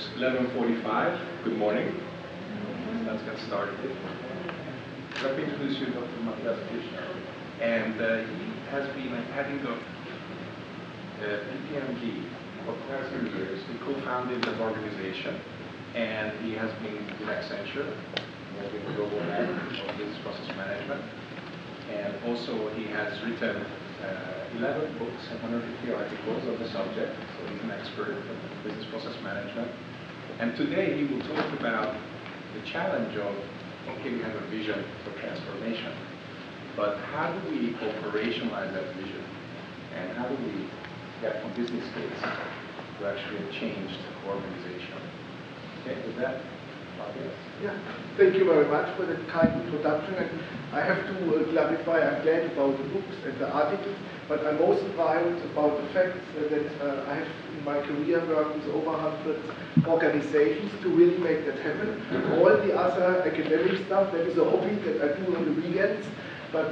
it's 11:45. Good morning. Let's get started. Let me introduce you to Dr. Mathias Kirchmer. And he has been heading of BPM-D for quite a few years. He co-founded that organization, and he has been with Accenture, with the Global Media Business Process Management. And also he has written 11 books and 150 articles on the subject, so he's an expert in business process management. And today he will talk about the challenge of, okay, we have a vision for transformation, but how do we operationalize that vision? And how do we get from business case to actually a changed organization? Okay, with that, Mathias. Yeah, thank you very much for the kind introduction. And I have to clarify, I'm glad about the books and the articles, but I'm also proud about the fact that I have in my career worked with over 100 organizations to really make that happen. All the other academic stuff, that is a hobby that I do on the weekends, but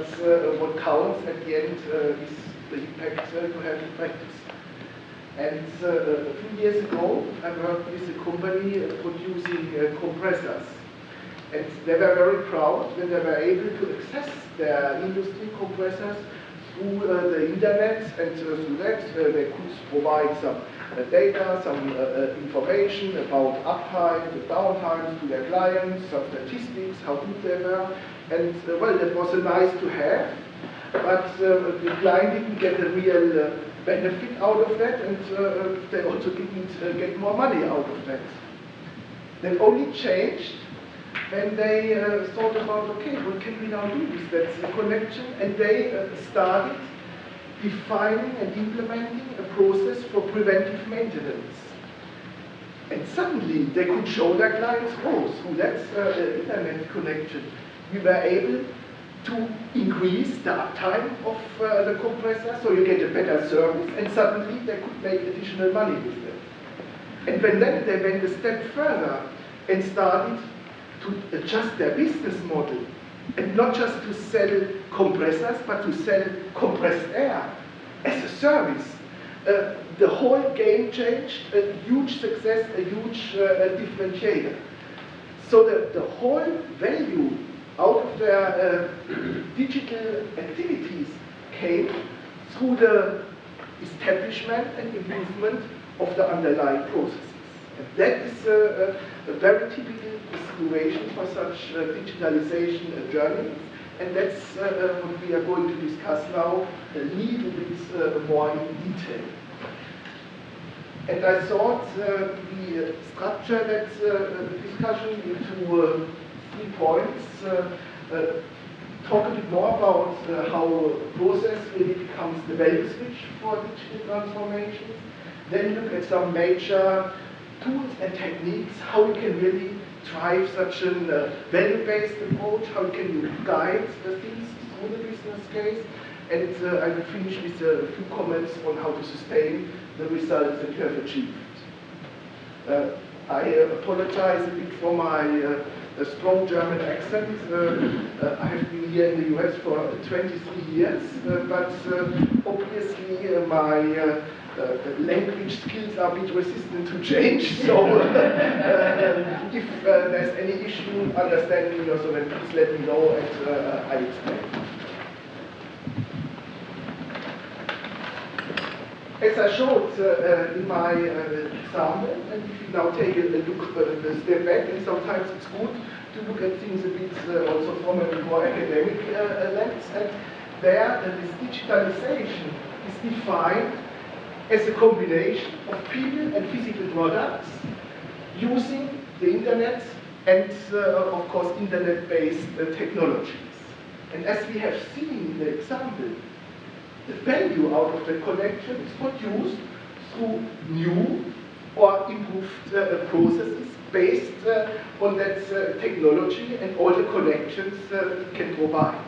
what counts at the end is the impact to have in practice. And a few years ago, I worked with a company producing compressors. And they were very proud when they were able to access their industry compressors through the internet, and through that they could provide some data, some information about uptime, the downtimes to their clients, some statistics, how good they were. And well, that was nice to have, but the client didn't get a real benefit out of that, and they also didn't get more money out of that. That only changed when they thought about, okay, what can we now do with that connection? And they started defining and implementing a process for preventive maintenance. And suddenly they could show their clients, oh, through that internet connection, we were able to increase the uptime of the compressor, so you get a better service, and suddenly they could make additional money with that. And when then they went a step further and started to adjust their business model, and not just to sell compressors, but to sell compressed air as a service. The whole game changed, a huge success, a huge differentiator. So the whole value out of their digital activities came through the establishment and improvement of the underlying processes. And that is a very typical situation for such digitalization journeys, and that's what we are going to discuss now a little bit more in detail. And I thought we structure that discussion into 3 points. Talk a bit more about how process really becomes the value switch for digital transformations. Then look at some major tools and techniques, how you can really drive such a value-based approach, how can you guide things through the business case, and I will finish with a few comments on how to sustain the results that you have achieved. I apologize a bit for my strong German accent. I have been here in the US for 23 years, but obviously my language skills are a bit resistant to change, so if there's any issue understanding me also, then please let me know and I'll explain. As I showed in my example, and if you now take a look, a step back, and sometimes it's good to look at things a bit also from a more academic lens, and there this digitalization is defined as a combination of people and physical products using the internet and, of course, internet-based technologies. And as we have seen in the example, the value out of the connection is produced through new or improved processes based on that technology and all the connections it can provide.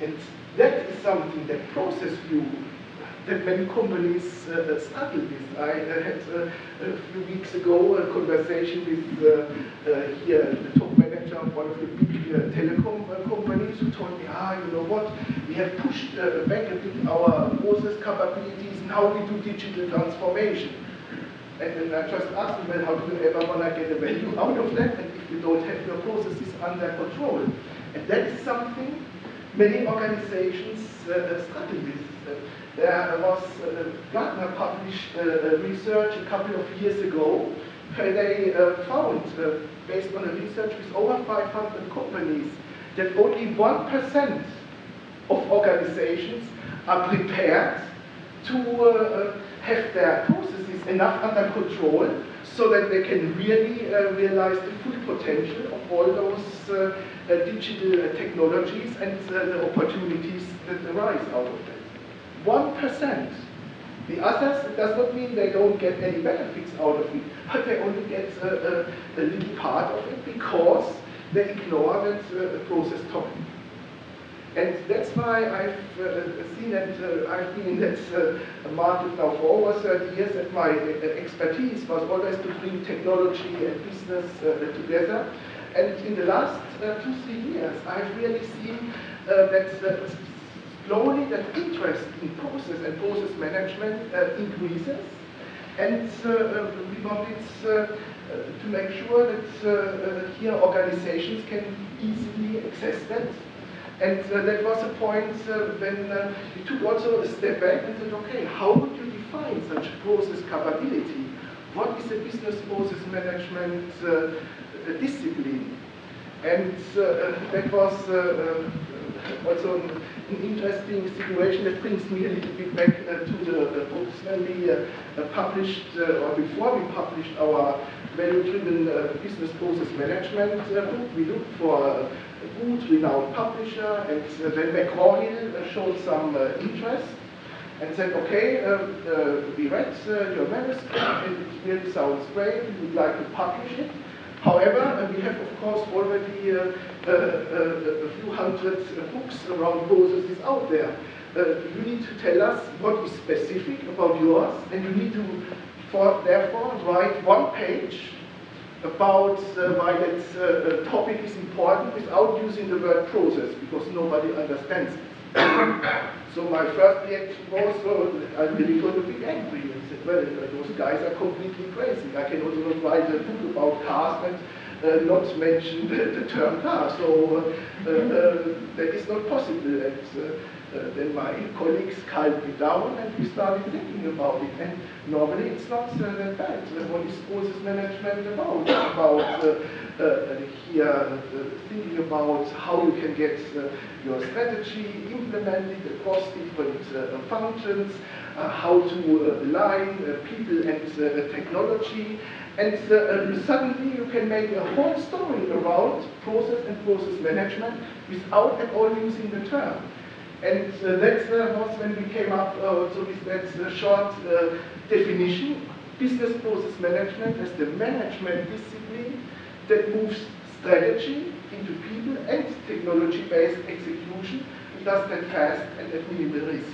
And that is something, that process view, that many companies struggle with. I had a few weeks ago a conversation with here the top manager of one of the big telecom companies, who told me, you know what, we have pushed back a bit our process capabilities, now we do digital transformation. And then I just asked him, well, how do you ever want to get a value out of that, and if you don't have your processes under control? And that is something many organizations struggle with. There was Gartner published research a couple of years ago where they found, based on a research with over 500 companies, that only 1% of organizations are prepared to have their processes enough under control so that they can really realize the full potential of all those digital technologies and the opportunities that arise out of that. 1%. The others, it does not mean they don't get any benefits out of it, but they only get a little part of it because they ignore that process topic. And that's why I've seen that I've been in that market now for over 30 years, and my expertise was always to bring technology and business together. And in the last 2-3 years, I've really seen that slowly that interest in process and process management increases. And we wanted to make sure that here organizations can easily access that. And that was a point when we took also a step back and said, okay, how would you define such process capability? What is a business process management discipline? And that was also an interesting situation that brings me a little bit back to the books when we published, or before we published our value-driven business process management book. We looked for a good, renowned publisher, and then McGraw-Hill showed some interest and said, okay, we read your manuscript and it really sounds great, we would like to publish it. However, we have, of course, already a few hundred books around processes out there. You need to tell us what is specific about yours, and you need to, therefore, write 1 page about why that topic is important without using the word process, because nobody understands it. So my first reaction was, I'm really going to be angry. And said, well, those guys are completely crazy. I can also not write a book about cars and not mention the term car. So that is not possible. And then my colleagues calmed me down and we started thinking about it. And normally it's not that bad. What is process management about? It's about thinking about how you can get your strategy implemented across different functions, how to align people and technology, and suddenly you can make a whole story around process and process management without at all using the term. And that was when we came up also with that short definition: business process management as the management discipline that moves strategy into people and technology-based execution. It does that fast and at minimal risk.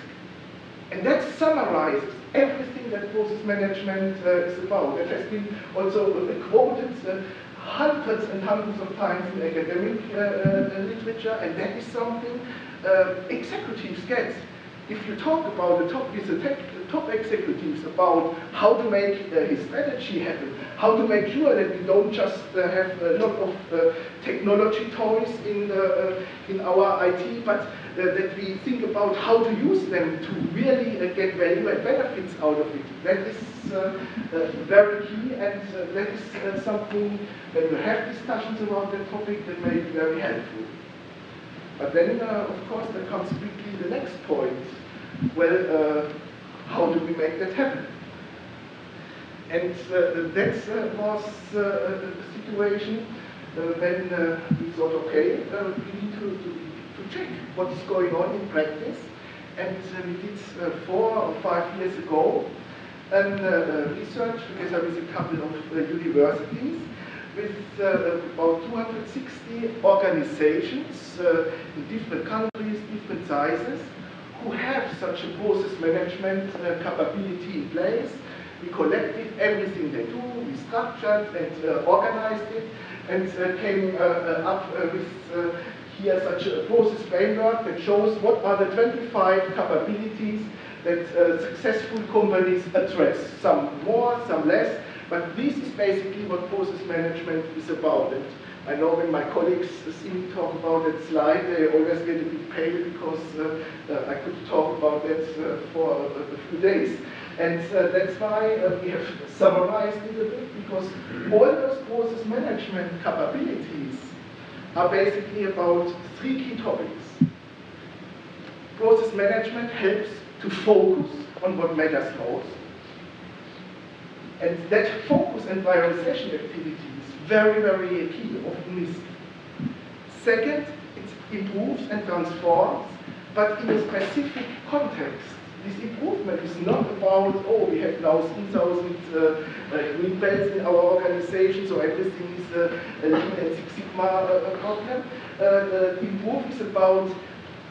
And that summarizes everything that process management is about. That has been also quoted hundreds and hundreds of times in academic literature, and that is something executives get. If you talk about the top executives about how to make his strategy happen, how to make sure that we don't just have a lot of technology toys in our IT, but that we think about how to use them to really get value and benefits out of it. That is very key, and that is something when you have discussions around that topic that may be very helpful. But then, of course, there comes quickly the next point. Well, how do we make that happen? And that was the situation when we thought, okay, we need to check what is going on in practice. And we did 4 or 5 years ago research together with a couple of universities with about 260 organizations in different countries, different sizes, who have such a process management capability in place. We collected everything they do, we structured and organized it, and came up with here such a process framework that shows what are the 25 capabilities that successful companies address. Some more, some less, but this is basically what process management is about. And I know when my colleagues see me talk about that slide, they always get a bit pale because I could talk about that for a few days. And that's why we have summarized it a bit, because all those process management capabilities are basically about 3 key topics. Process management helps to focus on what matters most. And that focus and prioritization activity is very, very key, often missed. Second, it improves and transforms, but in a specific context. This improvement is not about, oh, we have now 3,000 green belts in our organization, so everything is a Lean and Six Sigma problem. Improve is about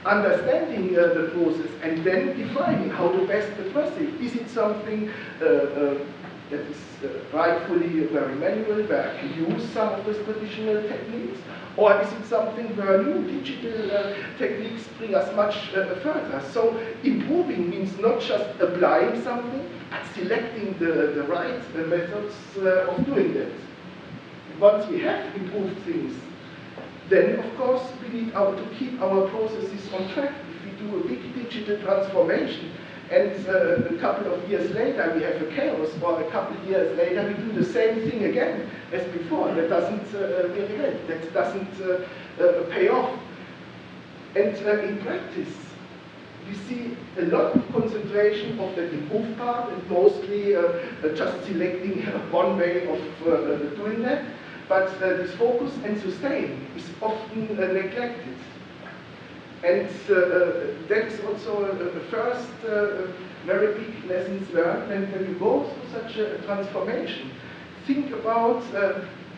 understanding the process and then defining how to best address it. Is it something that is rightfully very manual, where I can use some of those traditional techniques? Or is it something where new digital techniques bring us much further? So improving means not just applying something, but selecting the right methods of doing that. Once we have improved things, then of course we need to keep our processes on track. If we do a big digital transformation, and a couple of years later we have a chaos, or a couple of years later we do the same thing again as before, that doesn't really help, that doesn't pay off. And in practice, we see a lot of concentration of the improve part, and mostly just selecting one way of doing that. But this focus and sustain is often neglected. And that is also the first very big lessons learned when you go through such a transformation. Think about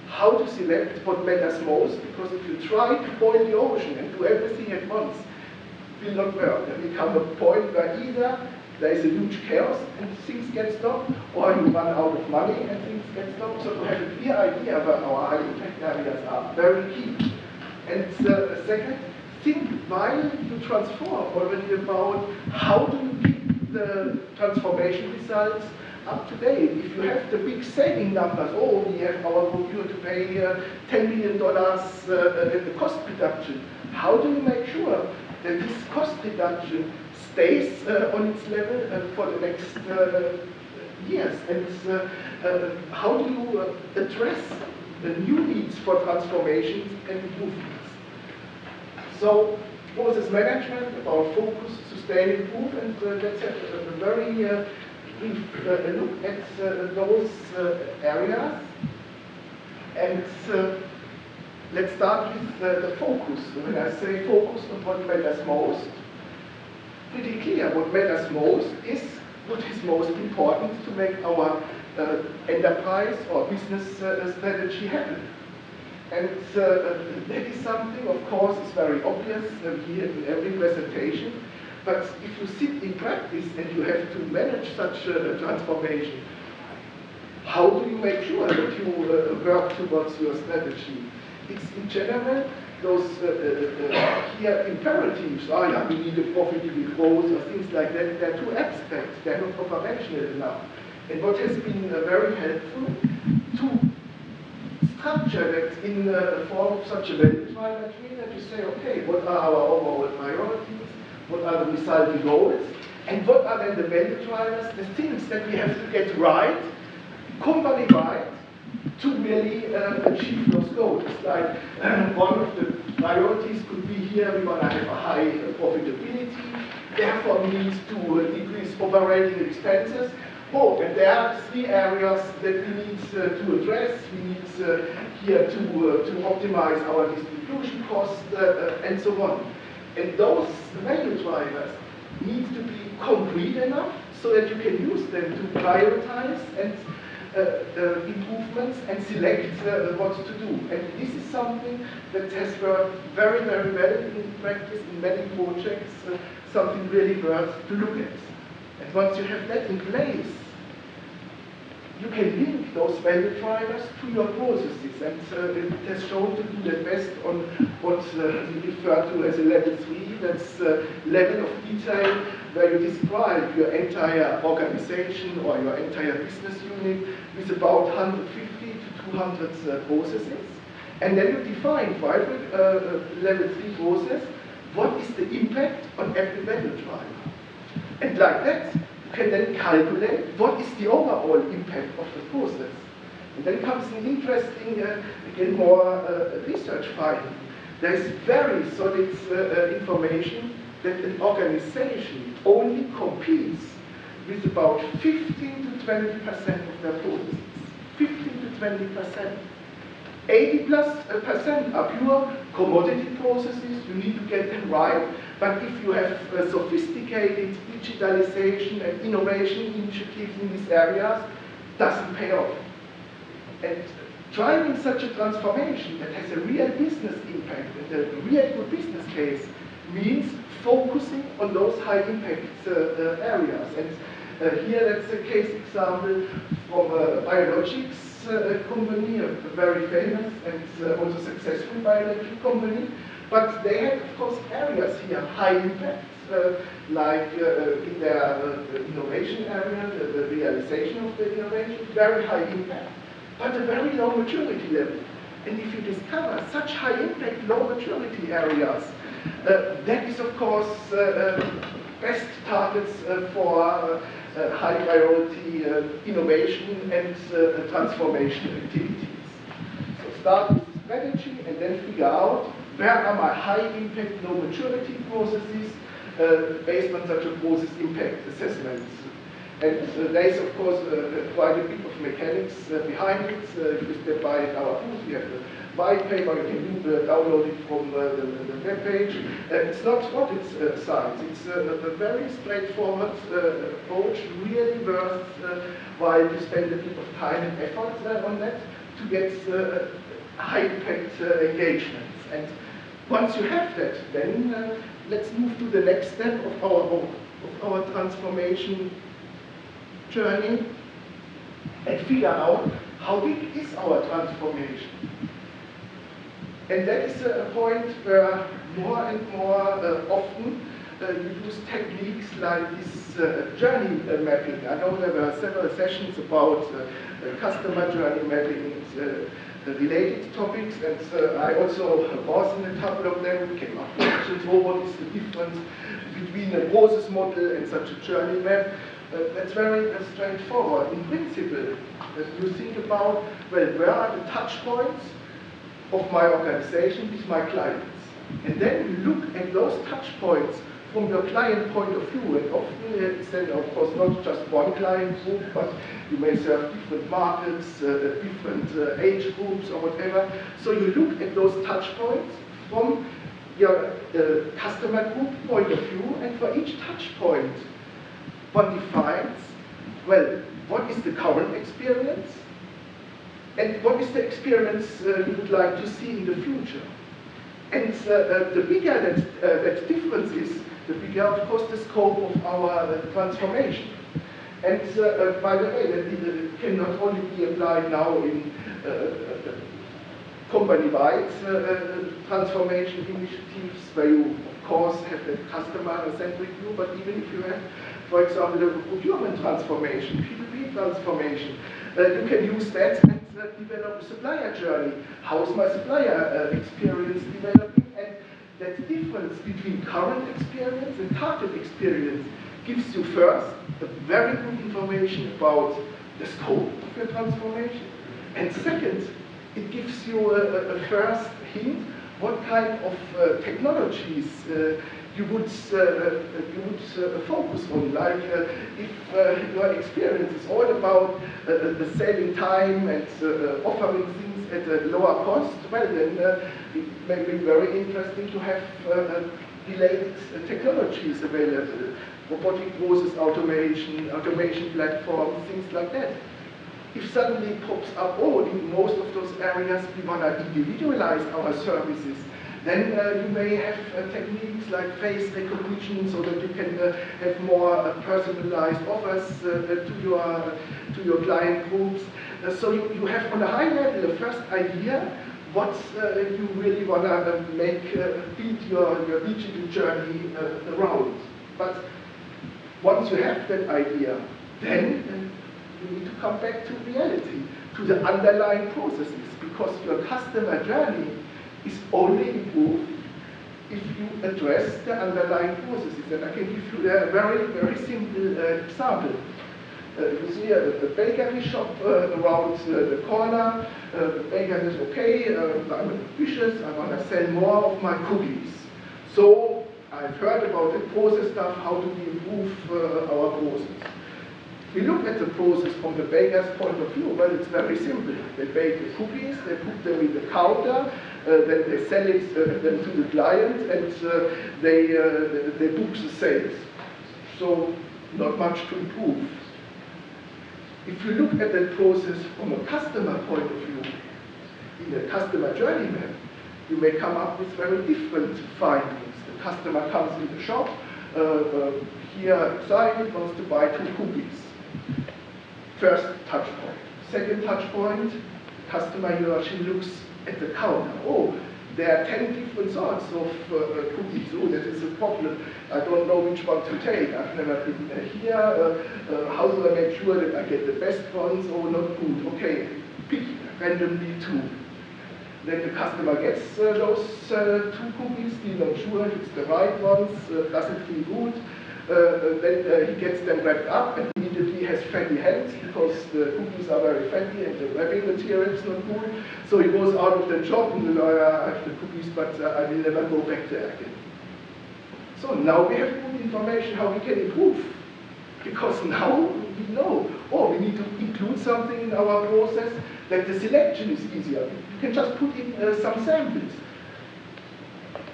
how to select what matters most, because if you try to boil the ocean and do everything at once, it will not work. There will come a point where either there is a huge chaos and things get stopped, or you run out of money and things get stopped. So to have a clear idea where our high impact areas are very key. And second, think while you transform already about how do you keep the transformation results up to date. If you have the big saving numbers, oh, we have our procure to pay $10 million the cost reduction, how do you make sure that this cost reduction stays on its level for the next years? And how do you address the new needs for transformations and improvements? So, process management, about focus, sustain, improve, and let's have a very brief look at those areas. And let's start with the focus. When I say focus on what matters most, pretty clear what matters most is what is most important to make our enterprise or business strategy happen. And that is something, of course, is very obvious here in every presentation. But if you sit in practice and you have to manage such a transformation, how do you make sure that you work towards your strategy? It's in general those clear imperatives. Oh yeah, we need a profitable growth or things like that. They're too abstract. They're not operational enough. And what has been very helpful to structure that in the form of such a value driver tree, that you say, okay, what are our overall priorities? What are the resulting goals? And what are then the value drivers, the things that we have to get right, company-wide, to really achieve those goals? Like one of the priorities could be here, we want to have a high profitability, therefore we need to decrease operating expenses. Oh, and there are 3 areas that we need to address. We need here to optimize our distribution costs and so on. And those value drivers need to be concrete enough so that you can use them to prioritize and improvements and select what to do. And this is something that has worked very, very well in practice in many projects, something really worth to look at. And once you have that in place, you can link those value drivers to your processes, and it has shown to do that best on what we refer to as a level 3, that's level of detail where you describe your entire organization or your entire business unit with about 150 to 200 processes, and then you define for every level 3 process what is the impact on every value driver. And like that, you can then calculate what is the overall impact of the process. And then comes an interesting, again, more research finding. There is very solid information that an organization only competes with about 15 to 20% of their processes. 15 to 20%. 80+% are pure commodity processes, you need to get them right, but if you have sophisticated digitalization and innovation initiatives in these areas, it doesn't pay off. And driving such a transformation that has a real business impact and a real good business case means focusing on those high impact areas. And here that's a case example from a biologics company, a very famous and also successful biological company. But they have, of course, areas here, high impact, like in their innovation area, the realization of the innovation, very high impact, but a very low maturity level. And if you discover such high impact, low maturity areas, that is, of course, best targets for high priority innovation and transformation activities. So start with the strategy and then figure out where are my high impact, low maturity processes based on such a process impact assessment. And there is, of course, quite a bit of mechanics behind it. If you step by our booth, we have the white paper, you can download it from the web page. It's not rocket science, it's a very straightforward approach, really worth while you spend a bit of time and effort on that to get high impact engagements. And once you have that, then let's move to the next step of our transformation journey and figure out how big is our transformation. And that is a point where more and more often you use techniques like this journey mapping. I know there were several sessions about customer journey mapping and related topics, and I also was in a couple of them, came up with questions, what is the difference between a process model and such a journey map? That's very straightforward. In principle, you think about, well, where are the touch points of my organization with my clients? And then you look at those touch points from your client point of view, and often it's then, of course, not just one client group, but you may serve different markets, different age groups or whatever. So you look at those touch points from your customer group point of view, and for each touch point, one defines, well, what is the current experience, and what is the experience you would like to see in the future. And the bigger that difference is, the bigger, of course, the scope of our transformation. And by the way, that can not only be applied now in company-wide transformation initiatives, where you, of course, have a customer-centric view, but even if you have, for example, the procurement transformation, P2P transformation, you can use that and develop a supplier journey. How is my supplier experience developing? And that difference between current experience and target experience gives you first a very good information about the scope of your transformation. And second, it gives you a first hint what kind of technologies you would focus on. Like if your experience is all about saving time and offering things at a lower cost, well then it may be very interesting to have related technologies available. Robotic process automation, automation platforms, things like that. If suddenly pops up, oh, in most of those areas we want to individualize our services, Then you may have techniques like face recognition so that you can have more personalized offers to your client groups. So you have on a high level the first idea what you really want to build your digital journey around. But once you have that idea, then you need to come back to reality, to the underlying processes, because your customer journey is only improved if you address the underlying processes. And I can give you a very, very simple example. You see a bakery shop around the corner. The baker says, okay, I'm ambitious, I want to sell more of my cookies. So I've heard about the process stuff, how do we improve our process. We look at the process from the baker's point of view. Well, it's very simple. They bake the cookies, they put them in the counter, then they sell it them to the client, and they book the sales. So not much to improve. If you look at that process from a customer point of view, in a customer journey map, you may come up with very different findings. The customer comes in the shop, here excited, wants to buy 2 cookies. First touch point. Second touch point, the customer, he or she looks at the counter. Oh, there are 10 different sorts of cookies. Oh, that is a problem. I don't know which one to take. I've never been here. How do I make sure that I get the best ones? Oh, not good. Okay, pick randomly 2. Then the customer gets those 2 cookies, still not sure if it's the right ones, doesn't feel good. Then he gets them wrapped up and immediately has fatty hands because the cookies are very fatty and the wrapping material is not good. So he goes out of the shop and says, oh, I have the cookies, but I will never go back there again. So now we have good information how we can improve. Because now we know, oh, we need to include something in our process that the selection is easier. You can just put in some samples.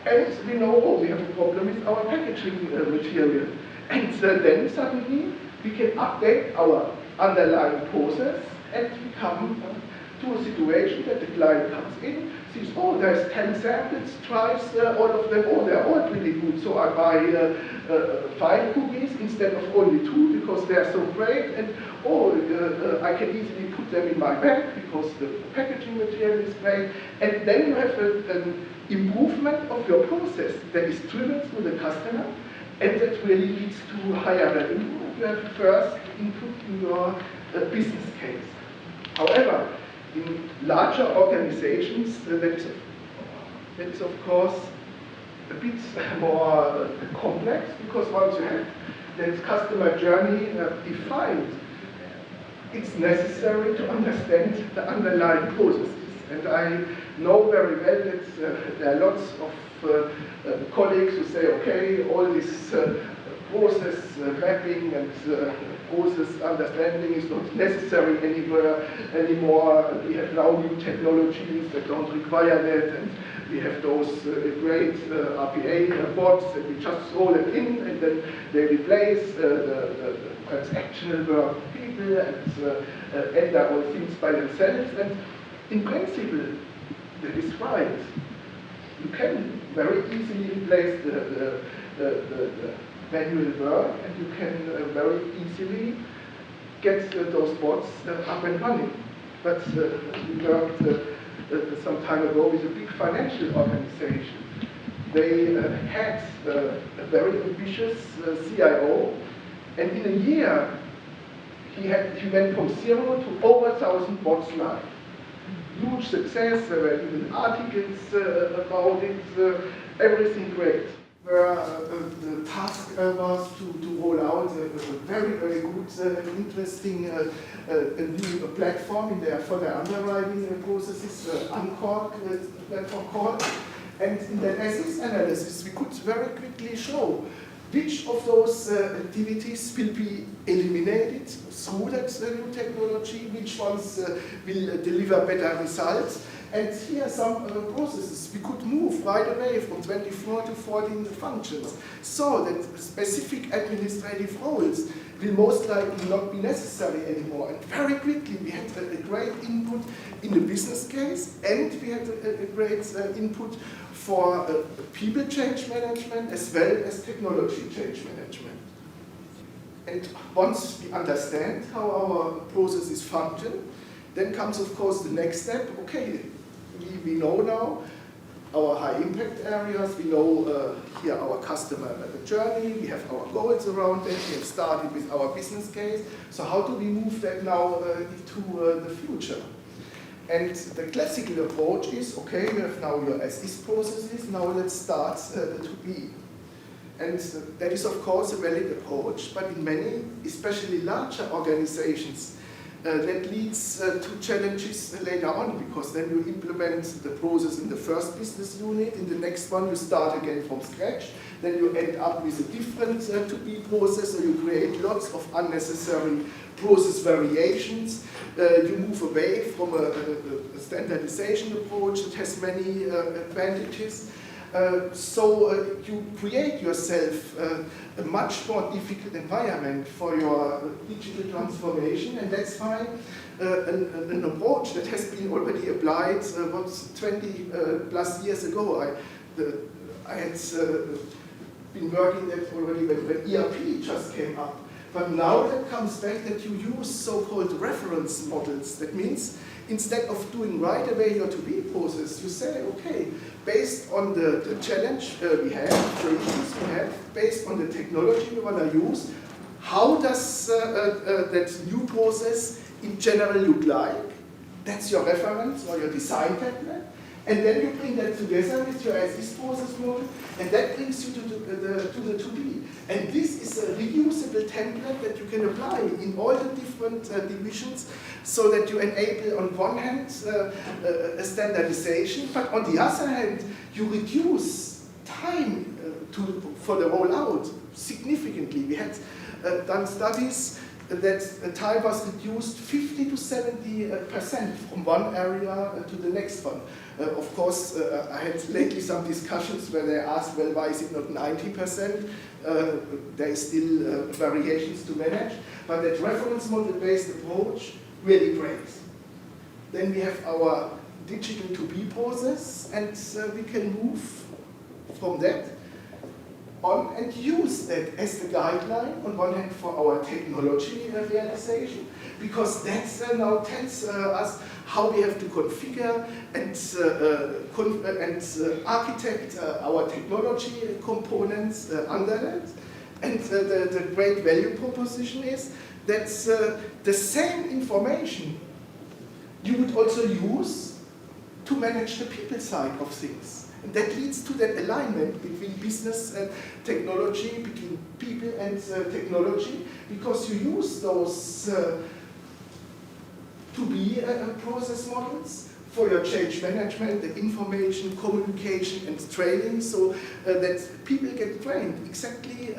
And we know, oh, we have a problem with our packaging material. And then suddenly we can update our underlying process and we come to a situation that the client comes in, sees, oh, there's 10 samples, tries all of them, oh, they're all pretty good, so I buy 5 cookies instead of only 2 because they're so great, and oh, I can easily put them in my bag because the packaging material is great, and then you have an improvement of your process that is driven through the customer, and that really leads to higher revenue. You have first input in your business case. However, in larger organizations, that is of course a bit more complex, because once you have that customer journey defined, it's necessary to understand the underlying processes. And I know very well that there are lots of colleagues who say, okay, all this process mapping and process understanding is not necessary anymore. We have now new technologies that don't require that, and we have those great RPA bots, and we just roll it in, and then they replace the transactional work of people and enter all things by themselves. And in principle, that is right. You can very easily replace the manual work, and you can very easily get those bots up and running. But we worked some time ago with a big financial organization. They had a very ambitious CIO, and in a year he went from 0 to over 1,000 bots live. Huge success, there were even articles about it, everything great. The task was to roll out a very, very good, interesting new platform for their underwriting processes, Uncork platform called. And in the assets analysis, we could very quickly show which of those activities will be eliminated through that new technology, which ones will deliver better results, And here are some processes. We could move right away from 24 to 14 functions, so that specific administrative roles will most likely not be necessary anymore. And very quickly we had a great input in the business case, and we had a great input for people change management as well as technology change management. And once we understand how our processes function, then comes of course the next step. Okay, we know now our high impact areas, we know here our customer journey, we have our goals around that, we have started with our business case. So how do we move that now into the future? And the classical approach is, okay, you have now your as-is processes, now let's start the to-be. And that is of course a valid approach, but in many, especially larger organizations, that leads to challenges later on, because then you implement the process in the first business unit, in the next one you start again from scratch, then you end up with a different to-be process, so you create lots of unnecessary process variations. You move away from a standardization approach that has many advantages. So you create yourself a much more difficult environment for your digital transformation, and that's why an approach that has been already applied 20 plus years ago. I had been working that already when ERP just came up. But now that comes back that you use so-called reference models. That means instead of doing right away your to-be process, you say, okay, based on the challenge we have, the issues we have, based on the technology we want to use, how does that new process in general look like? That's your reference or your design template. And then you bring that together with your as-is process model, and that brings you to the to-be. And this is a reusable template that you can apply in all the different divisions, so that you enable, on one hand, a standardization, but on the other hand, you reduce time for the rollout significantly. We had done studies that time was reduced 50 to 70% from one area to the next one. Of course, I had lately some discussions where they asked, well, why is it not 90%? There is still variations to manage, but that reference model-based approach, really great. Then we have our digital to-be process, and we can move from that on and use that as the guideline, on one hand, for our technology realization, because that now tells us how we have to configure and architect our technology components under that. And the great value proposition is that the same information you would also use to manage the people side of things. And that leads to that alignment between business and technology, between people and technology, because you use those to-be process models for your change management, the information, communication, and training, so that people get trained exactly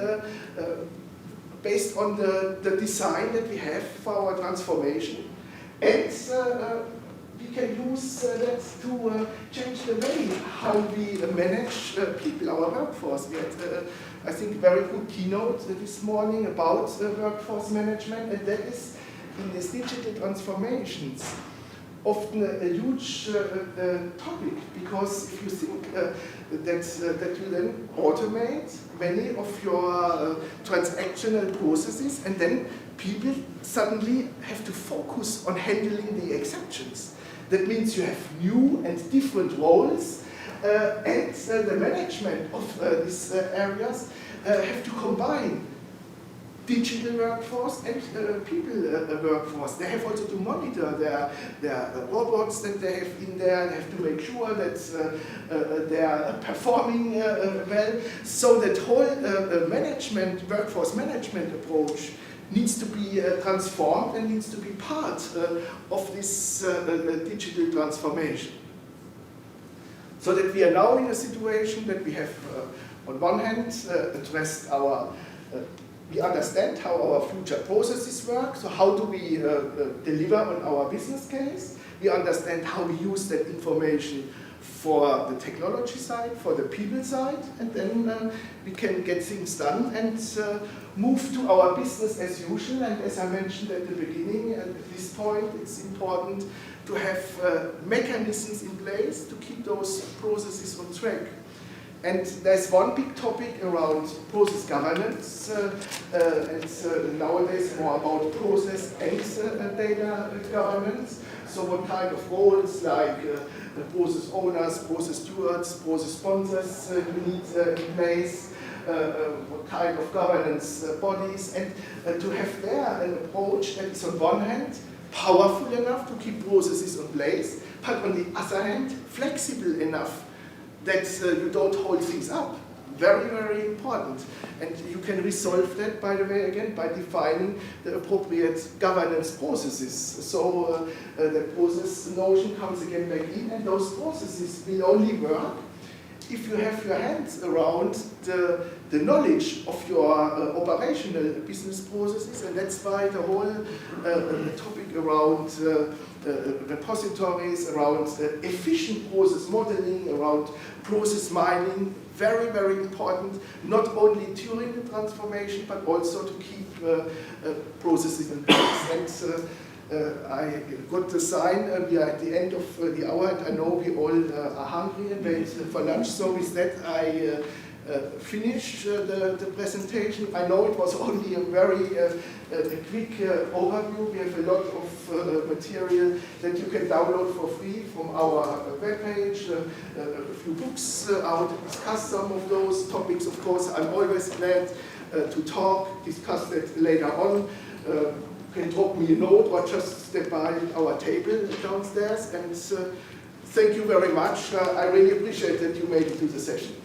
based on the design that we have for our transformation. And we can use that to change the way how we manage people, our workforce. We had, I think, a very good keynote this morning about workforce management, and that is, in these digital transformations, often a huge topic, because if you think that you then automate many of your transactional processes, and then people suddenly have to focus on handling the exceptions. That means you have new and different roles, and the management of these areas have to combine digital workforce and people workforce. They have also to monitor their robots that they have in there. They have to make sure that they are performing well. So that whole workforce management approach needs to be transformed and needs to be part of this digital transformation. So that we are now in a situation that we have, on one hand, addressed our we understand how our future processes work, so how do we deliver on our business case. we understand how we use that information for the technology side, for the people side, and then we can get things done and move to our business as usual. And as I mentioned at the beginning, at this point, it's important to have mechanisms in place to keep those processes on track. And there's one big topic around process governance, and nowadays more about process and data governance. So what kind of roles like process owners, process stewards, process sponsors you need in place, what kind of governance bodies, and to have there an approach that is on one hand powerful enough to keep processes in place, but on the other hand flexible enough that you don't hold things up. Very, very important. And you can resolve that, by the way, again, by defining the appropriate governance processes. So the process notion comes again back in, and those processes will only work if you have your hands around the knowledge of your operational business processes. And that's why the whole topic around repositories, around efficient process modeling, around process mining, very, very important, not only during the transformation, but also to keep processes in place. And I got the sign, we are at the end of the hour, and I know we all are hungry and wait for lunch. So with that, I finish the presentation. I know it was only a very quick overview. We have a lot of material that you can download for free from our webpage, a few books how to discuss some of those topics. Of course, I'm always glad to talk, discuss that later on. You can drop me a note or just step by our table downstairs. And thank you very much. I really appreciate that you made it to the session.